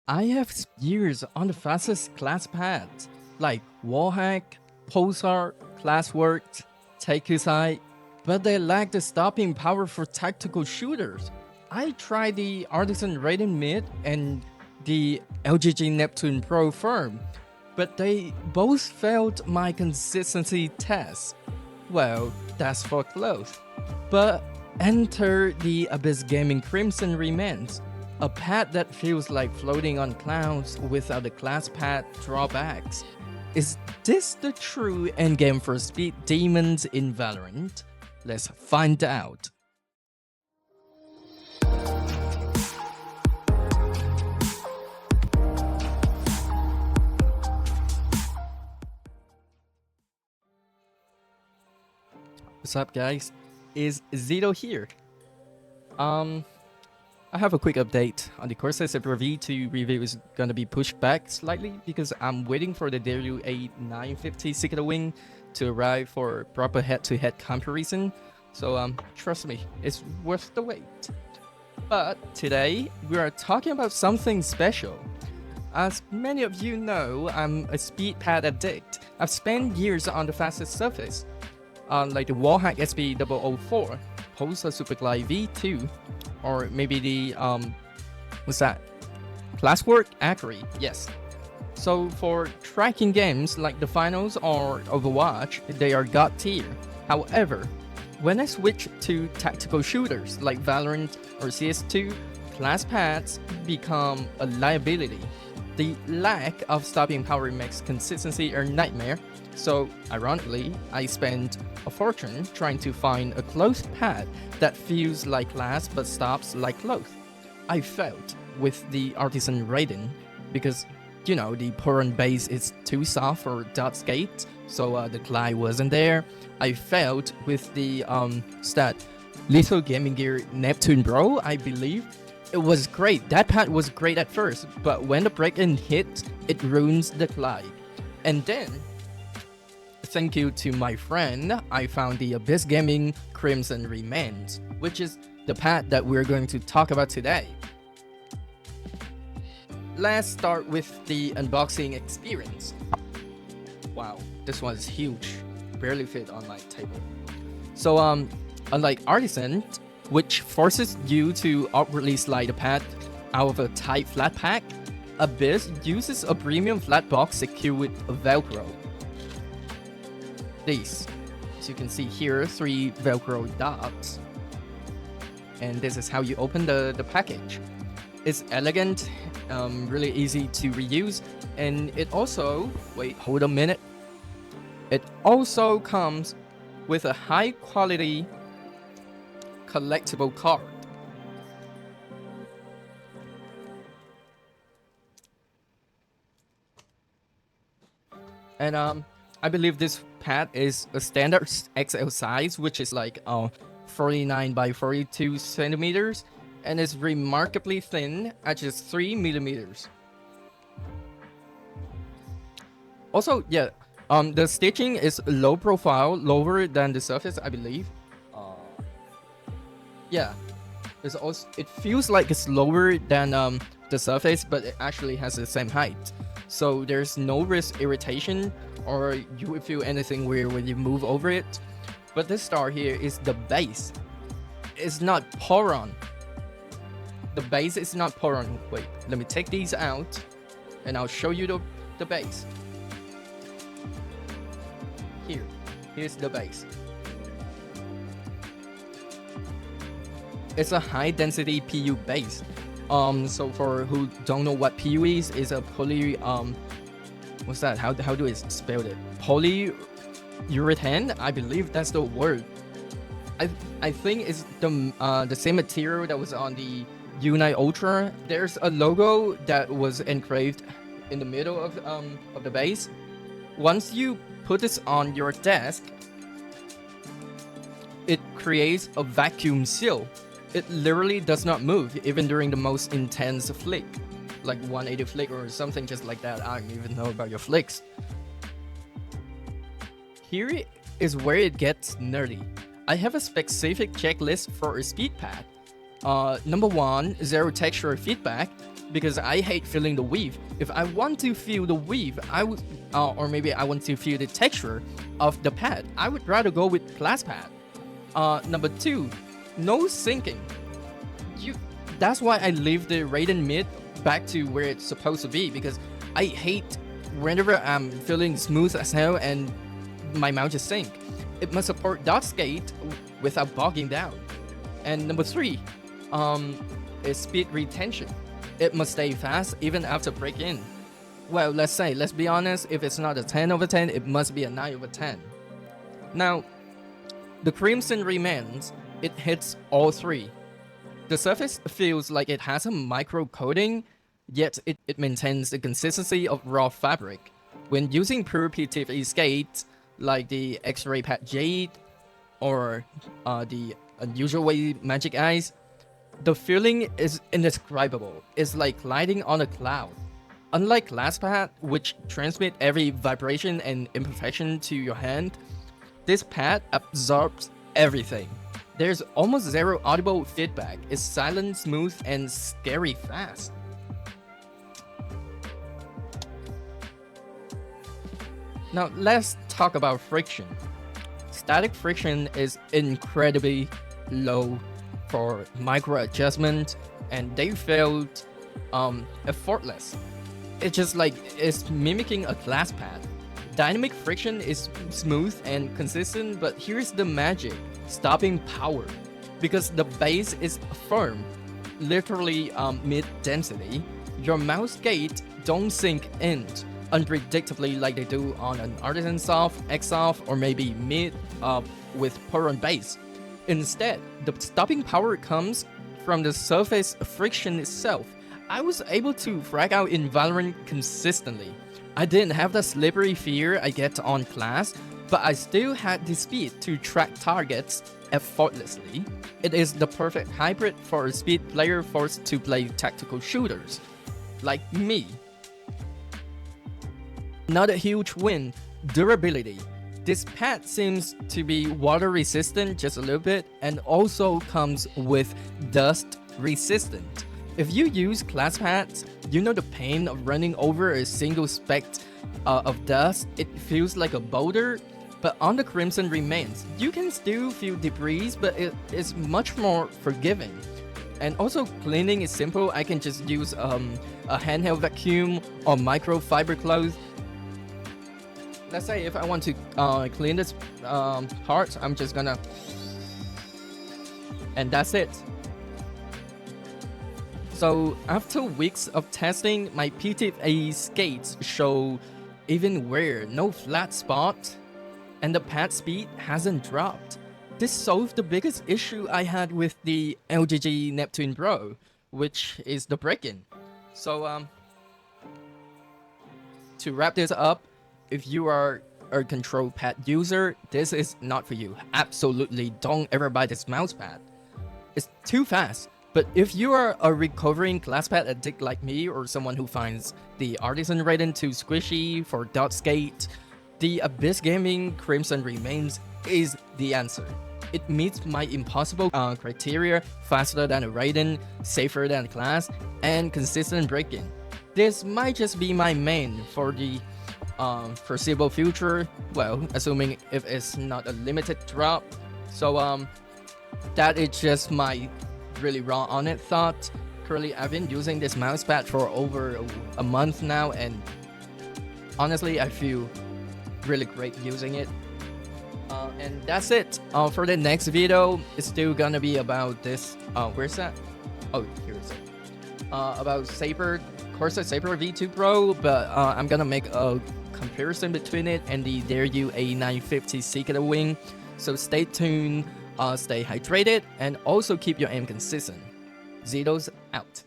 I have years on the fastest class pads, like wallhack, pulsar, classwork, Takusai, but they lack the stopping power for tactical shooters. I tried the Artisan Raiden Mid and the LGG Neptune Pro Firm, but they both failed my consistency test. Well, that's for close. But enter the Abyss Gaming Crimson Remains, a pad that feels like floating on clouds without the class pad drawbacks. Is this the true endgame for speed demons in Valorant? Let's find out. What's up, guys? Is Zido here? I have a quick update on the Corsair Zebra V2 review is gonna be pushed back slightly because I'm waiting for the WA950 Cicada Wing to arrive for proper head-to-head comparison. So trust me, it's worth the wait. But today we are talking about something special. As many of you know, I'm a speed pad addict. I've spent years on the fastest surface, like the Wallhack SB004, Pulsar Superglide V2, or maybe the what's that? Classwork Acri, yes. So for tracking games like the finals or Overwatch, they are god tier. However, when I switch to tactical shooters like Valorant or CS2, class pads become a liability. The lack of stopping power makes consistency a nightmare. So, ironically, I spent a fortune trying to find a close pad that feels like glass but stops like cloth. I failed with the Artisan Raiden because, you know, the Puron base is too soft for dot skate, so the glide wasn't there. I failed with the Little Gaming Gear Neptune Pro, I believe. It was great. That pad was great at first, but when the break-in hit, it ruins the glide. And then, thank you to my friend, I found the Abyss Gaming Crimson Remains, which is the pad that we're going to talk about today. Let's start with the unboxing experience. Wow, this one is huge. Barely fit on my table. So, unlike Artisan, which forces you to awkwardly slide the pad out of a tight flat pack, Abyss uses a premium flat box secured with Velcro. These, as you can see here, 3 Velcro dots. And this is how you open the package. It's elegant, really easy to reuse, and it also, wait, hold a minute. It also comes with a high quality collectible card. And I believe this pad is a standard XL size, which is like 49 by 42 centimeters, and is remarkably thin at just 3 millimeters. Also, yeah, the stitching is low profile, lower than the surface, I believe. Yeah, it feels like it's lower than the surface, but it actually has the same height. So there's no wrist irritation, or you would feel anything weird when you move over it. But this star here is the base. It's not Puron. The base is not Puron. Wait, let me take these out, and I'll show you the base. Here's the base. It's a high density PU base. So for who don't know what PU is a poly what's that? How do I spell it? Polyurethane? I believe that's the word. I think it's the same material that was on the Unite Ultra. There's a logo that was engraved in the middle of the base. Once you put this on your desk, it creates a vacuum seal. It literally does not move, even during the most intense flick, like 180 flick or something just like that. I don't even know about your flicks. Here is where it gets nerdy. I have a specific checklist for a speed pad. Number 1, zero texture feedback. because I hate feeling the weave. If I want to feel the weave, I would, or maybe I want to feel the texture of the pad, I would rather go with Mousepad. Number 2, no sinking. That's why I leave the Raiden mid back to where it's supposed to be, because I hate whenever I'm feeling smooth as hell and my mouse just sink. It must support dot skate without bogging down. And number 3 is speed retention. It must stay fast even after break-in. Well, let's be honest, if it's not a 10 over 10, it must be a 9 over 10. Now, the Crimson remains, it hits all 3. The surface feels like it has a micro coating, yet it maintains the consistency of raw fabric. When using pure PTFE skates, like the X-Ray Pad Jade, or the Unusual Way Magic Eyes, the feeling is indescribable. It's like gliding on a cloud. Unlike Mousepad, which transmit every vibration and imperfection to your hand, this pad absorbs everything. There's almost zero audible feedback. It's silent, smooth, and scary fast. Now let's talk about friction. Static friction is incredibly low for micro adjustment, and they felt effortless. It's just like it's mimicking a glass pad. Dynamic friction is smooth and consistent, but here's the magic: stopping power. Because the base is firm, literally mid-density, your mouse skate don't sink in unpredictably like they do on an Artisan soft, X-soft, or maybe mid with Puron base. Instead, the stopping power comes from the surface friction itself. I was able to frag out in Valorant consistently. I didn't have the slippery fear I get on class, but I still had the speed to track targets effortlessly. It is the perfect hybrid for a speed player forced to play tactical shooters, like me. Another huge win, durability. This pad seems to be water resistant just a little bit, and also comes with dust resistant. If you use class pads, you know the pain of running over a single speck of dust. It feels like a boulder, but on the Crimson remains, you can still feel debris, but it is much more forgiving. And also cleaning is simple. I can just use a handheld vacuum or microfiber cloth. Let's say if I want to clean this part, I'm just gonna, and that's it. So after weeks of testing, my PTFE skates show even wear, no flat spot, and the pad speed hasn't dropped. This solved the biggest issue I had with the LGG Neptune Pro, which is the break-in. So to wrap this up, if you are a control pad user, this is not for you. Absolutely don't ever buy this mouse pad. It's too fast. But if you are a recovering glass pad addict like me, or someone who finds the Artisan Raiden too squishy for dot skate, the Abyss Gaming Crimson Remains is the answer. It meets my impossible criteria: faster than a Raiden, safer than glass, and consistent break-in. This might just be my main for the foreseeable future, well, assuming if it's not a limited drop. So that is just my really raw on it thought. Currently, I've been using this mouse pad for over a month now, and honestly, I feel really great using it. And that's it. For the next video, it's still gonna be about this. Where's that? Oh, here is it. About Corsair Saber V2 Pro, but I'm gonna make a comparison between it and the Dareyu A950 Secret Wing. So stay tuned. Stay hydrated, and also keep your aim consistent. Zido's out.